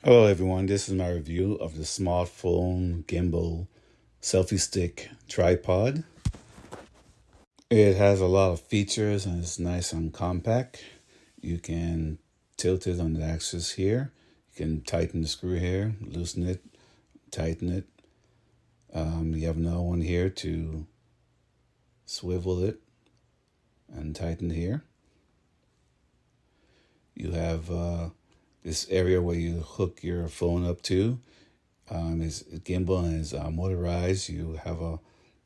Hello everyone, this is my review of the smartphone Gimbal selfie stick tripod. It has a lot of features and it's nice and compact. You can tilt it on the axis here. You can tighten the screw here, loosen it, tighten it. You have another one here to swivel it and tighten here. You have this area where you hook your phone up to. It's gimbal and it's motorized. You have the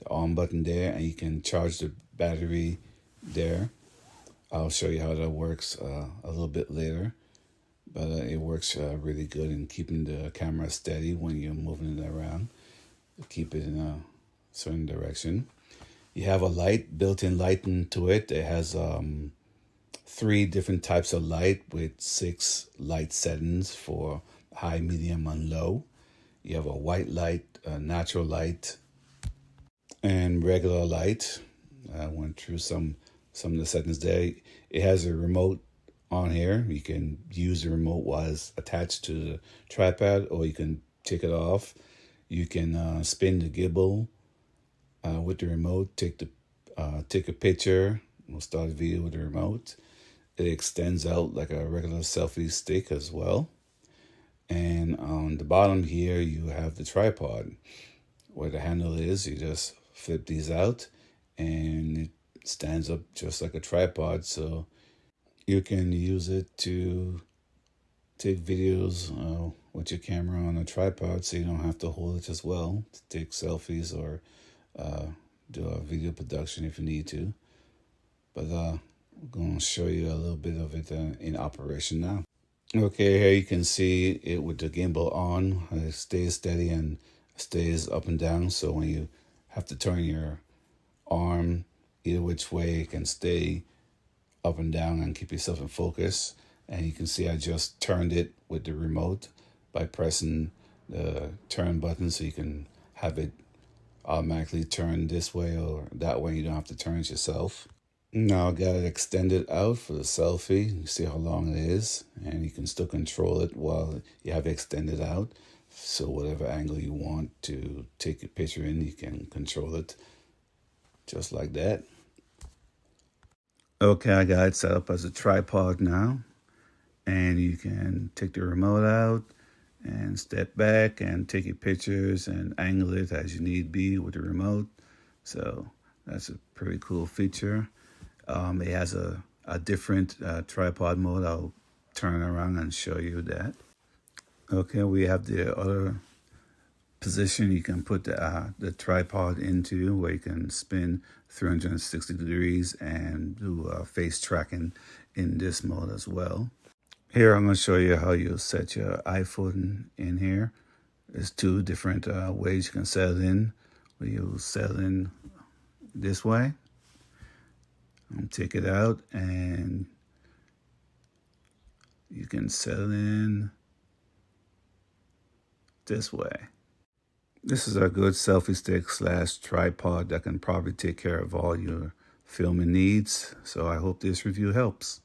on button there, and you can charge the battery there. I'll show you how that works a little bit later, but it works really good in keeping the camera steady when you're moving it around. Keep it in a certain direction. You have a light, built-in light into it. It has 3 different types of light with 6 light settings for high, medium, and low. You have a white light, a natural light, and regular light. I went through some of the settings there. It has a remote on here. You can use the remote while it's attached to the tripod, or you can take it off. You can spin the gimbal with the remote. Take a picture. We'll start a video with the remote. It extends out like a regular selfie stick as well. And on the bottom here, you have the tripod. Where the handle is, you just flip these out and it stands up just like a tripod. So you can use it to take videos with your camera on a tripod, so you don't have to hold it as well to take selfies or do a video production if you need to. But I'm going to show you a little bit of it in operation now. Okay, here you can see it with the gimbal on. It stays steady and stays up and down. So when you have to turn your arm either which way, it can stay up and down and keep yourself in focus. And you can see I just turned it with the remote by pressing the turn button, so you can have it automatically turn this way or that way. You don't have to turn it yourself. Now I got it extended out for the selfie. You see how long it is, and you can still control it while you have it extended out. So whatever angle you want to take a picture in, you can control it just like that. Okay, I got it set up as a tripod now, and you can take the remote out and step back and take your pictures and angle it as you need be with the remote. So that's a pretty cool feature. It has a different tripod mode. I'll turn around and show you that. Okay, we have the other position you can put the tripod into, where you can spin 360 degrees and do face tracking in this mode as well. Here I'm going to show you how you set your iPhone in here. There's 2 different ways you can set it in. You set it in this way. Take it out and you can set it in this way. This is a good selfie stick / tripod that can probably take care of all your filming needs. So I hope this review helps.